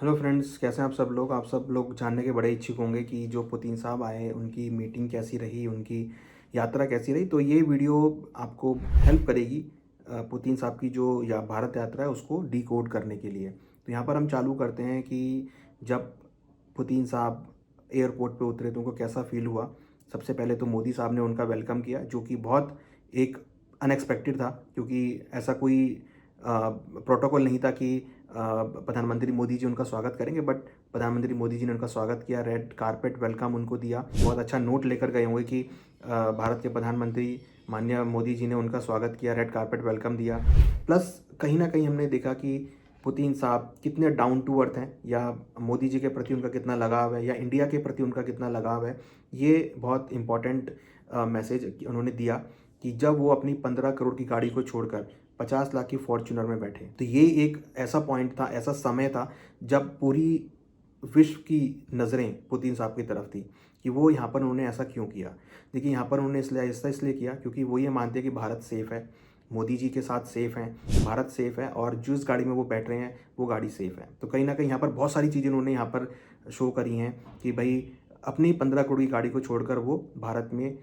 Hello friends, कैसे हैं आप सब लोग जानने के बड़े इच्छुक होंगे कि जो पुतिन साहब आए उनकी मीटिंग कैसी रही, उनकी यात्रा कैसी रही। तो ये वीडियो आपको हेल्प करेगी पुतिन साहब की जो या भारत यात्रा है उसको डिकोड करने के लिए। तो यहाँ पर हम चालू करते हैं कि जब पुतिन साहब एयरपोर्ट पे उतरे तो उनको कैसा फील हुआ। सबसे पहले तो मोदी साहब ने उनका वेलकम किया, जो कि बहुत एक अनएक्सपेक्टेड था, क्योंकि ऐसा कोई प्रोटोकॉल नहीं था कि प्रधानमंत्री मोदी जी उनका स्वागत करेंगे। बट प्रधानमंत्री मोदी जी ने उनका स्वागत किया, रेड कारपेट वेलकम उनको दिया। बहुत अच्छा नोट लेकर गए होंगे कि भारत के प्रधानमंत्री माननीय मोदी जी ने उनका स्वागत किया, रेड कारपेट वेलकम दिया। प्लस कहीं ना कहीं हमने देखा कि पुतिन साहब कितने डाउन टू अर्थ हैं, या मोदी जी के प्रति उनका कितना लगाव है, या इंडिया के प्रति उनका कितना लगाव है। ये बहुत इंपॉर्टेंट मैसेज उन्होंने दिया कि जब वो अपनी 15 करोड़ की गाड़ी को छोड़कर 50 लाख की फॉर्च्यूनर में बैठे। तो ये एक ऐसा पॉइंट था, ऐसा समय था जब पूरी विश्व की नज़रें पुतिन साहब की तरफ थी कि वो यहाँ पर उन्होंने ऐसा क्यों किया। देखिए, यहाँ पर उन्होंने इसलिए किया क्योंकि वो ये मानते हैं कि भारत सेफ़ है, मोदी जी के साथ सेफ़ हैं, भारत सेफ़ है, और जिस गाड़ी में वो बैठ रहे हैं वो गाड़ी सेफ़ है। तो कहीं ना कहीं यहाँ पर बहुत सारी चीज़ें उन्होंने यहाँ पर शो करी हैं कि भाई अपनी 15 करोड़ की गाड़ी को छोड़कर वो भारत में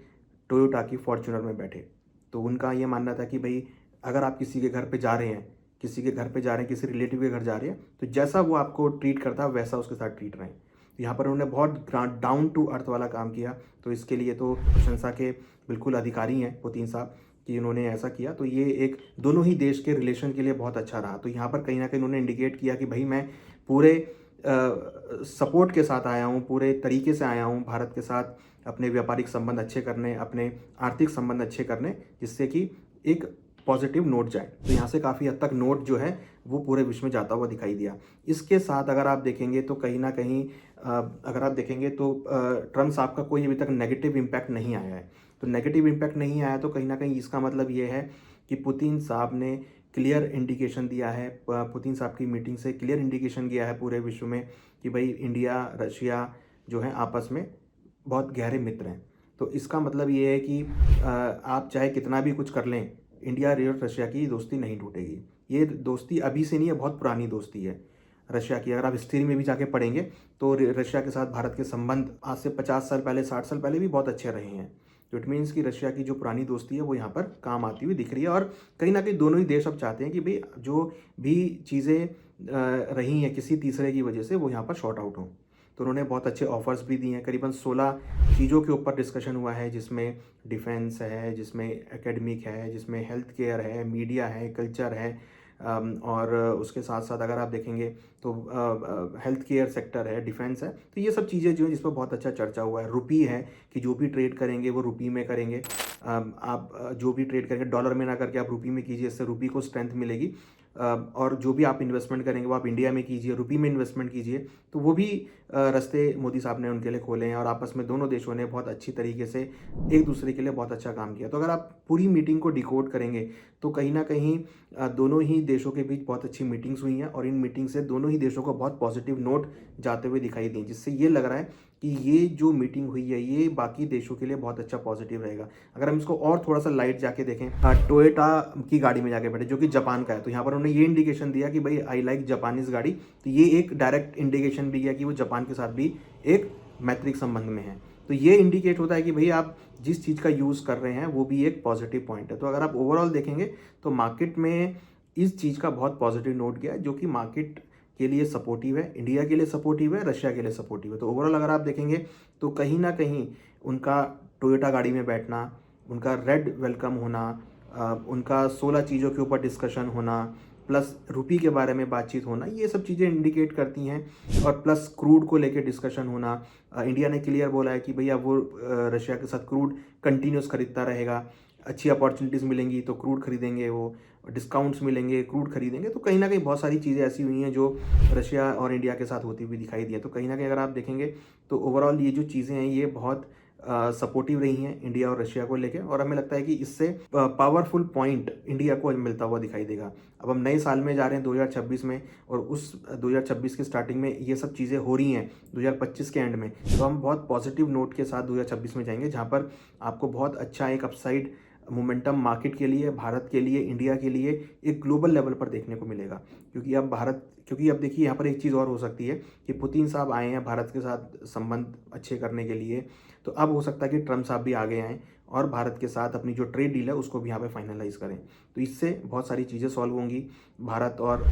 टोयोटा की फॉर्च्यूनर में बैठे। तो उनका ये मानना था कि भाई अगर आप किसी के घर पे जा रहे हैं, किसी रिलेटिव के घर जा रहे हैं, तो जैसा वो आपको ट्रीट करता है वैसा उसके साथ ट्रीट रहें। तो यहाँ पर उन्होंने बहुत डाउन टू अर्थ वाला काम किया। तो इसके लिए तो प्रशंसा के बिल्कुल अधिकारी हैं पुतिन साहब कि उन्होंने ऐसा किया। तो ये एक दोनों ही देश के रिलेशन के लिए बहुत अच्छा रहा। तो यहाँ पर कहीं ना कहीं उन्होंने इंडिकेट किया कि भाई मैं पूरे सपोर्ट के साथ आया हूँ, पूरे तरीके से आया हूँ भारत के साथ, अपने व्यापारिक संबंध अच्छे करने, अपने आर्थिक संबंध अच्छे करने, जिससे कि एक पॉजिटिव नोट जाए। तो यहाँ से काफ़ी हद तक नोट जो है वो पूरे विश्व में जाता हुआ दिखाई दिया। इसके साथ अगर आप देखेंगे तो कहीं ना कहीं ट्रम्प साहब का कोई अभी तक नेगेटिव इम्पैक्ट नहीं आया है। तो नेगेटिव इम्पैक्ट नहीं आया तो कहीं ना कहीं इसका मतलब ये है कि पुतिन साहब ने क्लियर इंडिकेशन दिया है, पुतिन साहब की मीटिंग से क्लियर इंडिकेशन गया है पूरे विश्व में कि भाई इंडिया रशिया जो है आपस में बहुत गहरे मित्र हैं। तो इसका मतलब ये है कि आप चाहे कितना भी कुछ कर लें, इंडिया और रशिया की दोस्ती नहीं टूटेगी। ये दोस्ती अभी से नहीं है, बहुत पुरानी दोस्ती है रशिया की। अगर आप हिस्ट्री में भी जाके पढ़ेंगे तो रशिया के साथ भारत के संबंध आज से 50 साल पहले, 60 साल पहले भी बहुत अच्छे रहे हैं। तो इट मीन्स कि रशिया की जो पुरानी दोस्ती है वो यहाँ पर काम आती हुई दिख रही है। और कहीं ना कहीं दोनों ही देश अब चाहते हैं कि भाई जो भी चीज़ें रही हैं किसी तीसरे की वजह से वो यहाँ पर शॉर्ट आउट हों। तो उन्होंने बहुत अच्छे ऑफर्स भी दिए हैं। करीबन 16 चीज़ों के ऊपर डिस्कशन हुआ है, जिसमें डिफेंस है, जिसमें एकेडमिक है, जिसमें हेल्थ केयर है, मीडिया है, कल्चर है, और उसके साथ साथ अगर आप देखेंगे तो हेल्थ केयर सेक्टर है, डिफेंस है। तो ये सब चीज़ें जो हैं जिस पर बहुत अच्छा चर्चा हुआ है। रुपी है कि जो भी ट्रेड करेंगे वो रुपी में करेंगे। आप जो भी ट्रेड करेंगे डॉलर में ना करके आप रुपी में कीजिए, इससे रुपी को स्ट्रेंथ मिलेगी। और जो भी आप इन्वेस्टमेंट करेंगे वो आप इंडिया में कीजिए, रुपी में इन्वेस्टमेंट कीजिए। तो वो भी रास्ते मोदी साहब ने उनके लिए खोले हैं, और आपस में दोनों देशों ने बहुत अच्छी तरीके से एक दूसरे के लिए बहुत अच्छा काम किया। तो अगर आप पूरी मीटिंग को डिकोड करेंगे तो कहीं ना कहीं दोनों ही देशों के बीच बहुत अच्छी मीटिंग्स हुई हैं, और इन मीटिंग से दोनों ही देशों को बहुत पॉजिटिव नोट जाते हुए दिखाई दी, जिससे ये लग रहा है कि ये जो मीटिंग हुई है ये बाकी देशों के लिए बहुत अच्छा पॉजिटिव रहेगा। अगर हम इसको और थोड़ा सा लाइट जाके देखें, टोयोटा की गाड़ी में जाके बैठे जो कि जापान का है, तो यहाँ पर उन्होंने ये इंडिकेशन दिया कि भाई आई लाइक जापानीज गाड़ी। तो ये एक डायरेक्ट इंडिकेशन भी गया कि वो जापान के साथ भी एक मैत्रिक संबंध में है। तो ये इंडिकेट होता है कि भाई आप जिस चीज़ का यूज़ कर रहे हैं वो भी एक पॉजिटिव पॉइंट है। तो अगर आप ओवरऑल देखेंगे तो मार्केट में इस चीज़ का बहुत पॉजिटिव नोट गया है, जो कि मार्केट के लिए सपोर्टिव है, इंडिया के लिए सपोर्टिव है, रशिया के लिए सपोर्टिव है। तो ओवरऑल अगर आप देखेंगे तो कहीं ना कहीं उनका टोयोटा गाड़ी में बैठना, उनका रेड वेलकम होना, उनका 16 चीज़ों के ऊपर डिस्कशन होना, प्लस रुपी के बारे में बातचीत होना, ये सब चीज़ें इंडिकेट करती हैं। और प्लस क्रूड को लेके डिस्कशन होना, इंडिया ने क्लियर बोला है कि भैया वो रशिया के साथ क्रूड कंटिन्यूस खरीदता रहेगा, अच्छी अपॉर्चुनिटीज़ मिलेंगी तो क्रूड खरीदेंगे, वो डिस्काउंट्स मिलेंगे क्रूड खरीदेंगे। तो कहीं ना कहीं बहुत सारी चीज़ें ऐसी हुई हैं जो रशिया और इंडिया के साथ होती हुई दिखाई दी है। तो कहीं ना कहीं अगर आप देखेंगे तो ओवरऑल ये जो चीज़ें हैं ये बहुत सपोर्टिव रही हैं इंडिया और रशिया को लेके, और हमें लगता है कि इससे पावरफुल पॉइंट इंडिया को मिलता हुआ दिखाई देगा। अब हम नए साल में जा रहे हैं 2026 में, और उस 2026 की स्टार्टिंग में ये सब चीज़ें हो रही हैं 2025 के एंड में। तो हम बहुत पॉजिटिव नोट के साथ 2026 में जाएंगे, जहाँ पर आपको बहुत अच्छा एक अपसाइड मोमेंटम मार्केट के लिए, भारत के लिए, इंडिया के लिए एक ग्लोबल लेवल पर देखने को मिलेगा। क्योंकि अब देखिए यहाँ पर एक चीज़ और हो सकती है कि पुतिन साहब आए हैं भारत के साथ संबंध अच्छे करने के लिए, तो अब हो सकता है कि ट्रम्प साहब भी आगे आएँ और भारत के साथ अपनी जो ट्रेड डील है उसको भी यहाँ पे फाइनलाइज़ करें। तो इससे बहुत सारी चीज़ें सॉल्व होंगी। भारत और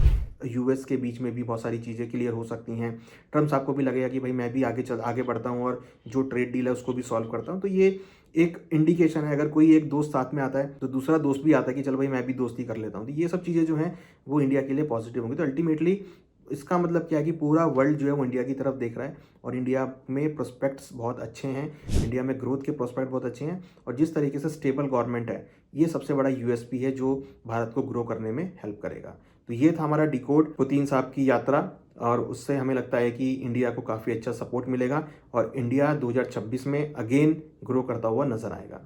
यूएस के बीच में भी बहुत सारी चीज़ें क्लियर हो सकती हैं। ट्रम्प साहब को भी लगेगा कि भाई मैं भी आगे बढ़ता हूँ और जो ट्रेड डील है उसको भी सॉल्व करता हूँ। तो ये एक इंडिकेशन है, अगर कोई एक दोस्त साथ में आता है तो दूसरा दोस्त भी आता है कि चलो भाई मैं भी दोस्ती कर लेता हूँ। तो ये सब चीज़ें जो हैं वो इंडिया के लिए पॉजिटिव होंगी। तो अल्टीमेटली इसका मतलब क्या है कि पूरा वर्ल्ड जो है वो इंडिया की तरफ देख रहा है और इंडिया में प्रोस्पेक्ट्स बहुत अच्छे हैं, इंडिया में ग्रोथ के प्रोस्पेक्ट बहुत अच्छे हैं और जिस तरीके से स्टेबल गवर्नमेंट है, ये सबसे बड़ा यूएसपी है जो भारत को ग्रो करने में हेल्प करेगा। तो ये था हमारा डिकोड पुतिन साहब की यात्रा और उससे हमें लगता है कि इंडिया को काफ़ी अच्छा सपोर्ट मिलेगा और इंडिया 2026 में अगेन ग्रो करता हुआ नजर आएगा।